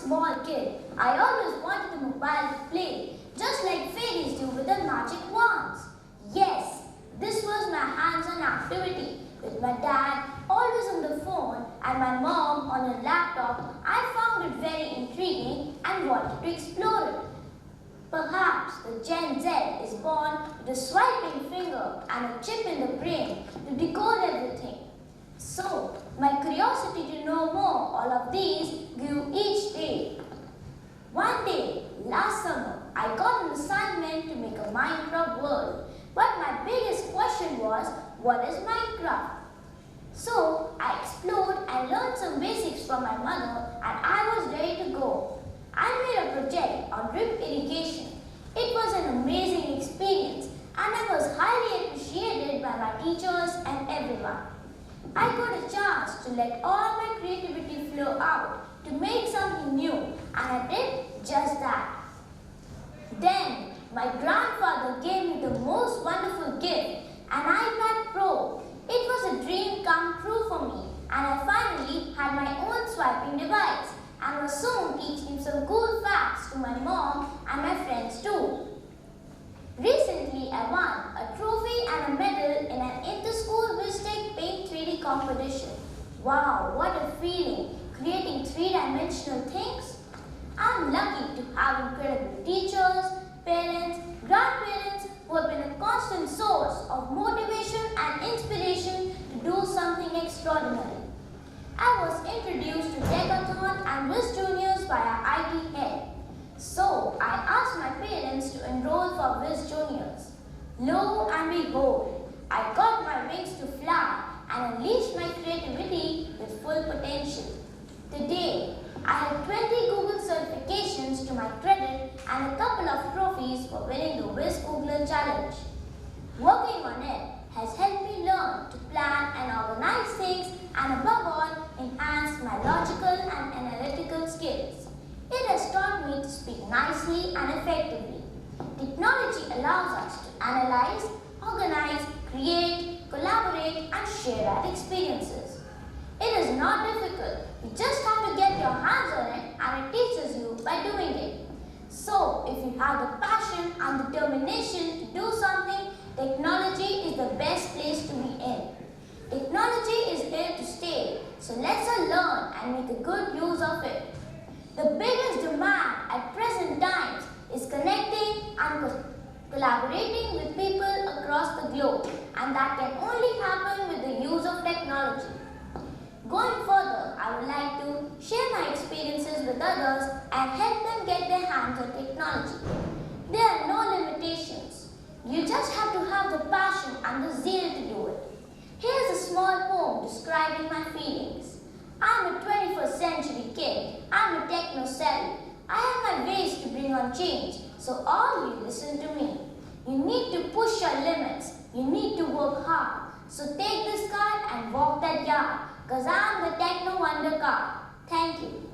small kid, I always wanted a mobile to play, just like fairies do with their magic wands. Yes, this was my hands-on activity. With my dad always on the phone and my mom on her laptop, I found it very intriguing and wanted to explore it. Perhaps the Gen Z is born with a swiping finger and a chip in the brain to decode everything. So, my curiosity to know more all of these grew each day. One day, last summer, I got an assignment to make a Minecraft world. But my biggest question was, what is Minecraft? So, I explored and learned some basics from my mother and I was ready to go. I made a project on drip irrigation. It was an amazing experience and I was highly appreciated by my teachers and everyone. I got a chance to let all my creativity flow out to make something new and I did just that. Then my grandfather gave me the most wonderful gift, an iPad Pro. It was a dream come true for me and I finally had my own swiping device and was soon teaching some cool facts to my mom and my friends too. Recently, I won a trophy and a medal in an inter-school Vistek Paint 3D competition. Wow, what a feeling, creating three-dimensional things. I'm lucky to have incredible teachers, parents, grandparents who have been a constant source of motivation and inspiration to do something extraordinary. I was introduced to Tech-a-thon and Wiz Juniors by our IT head. So, I asked my parents to enroll for Wiz Juniors. Lo and behold, I got my wings to fly and unleashed my creativity with full potential. Today, I have 20 Google certifications to my credit and a couple of trophies for winning the Wiz Googler Challenge. Working on it has helped me learn to plan and organize things and above all, enhance my logical and analytical skills. It has taught me to speak nicely and effectively. Technology allows us to analyze, organize, create, collaborate and share our experiences. It is not difficult. You just have to get your hands on it and it teaches you by doing it. So, if you have the passion and determination to do something, technology is the best place to be in. Technology is here to stay, so let's all learn and make a good use of it. The biggest demand at present times is connecting and collaborating with people across the globe, and that can only happen with the use of technology. Going further, I would like to share my experiences with others and help them get their hands on technology. There are no limitations. You just have to have the passion and the zeal to do it. Here's a small poem describing my feelings. I'm a 21st century kid. I'm a techno-savvy. I have my ways to bring on change, so all you listen to me. You need to push your limits. You need to work hard. So take this card and walk that yard, 'cause I'm the Techno Wonder card. Thank you.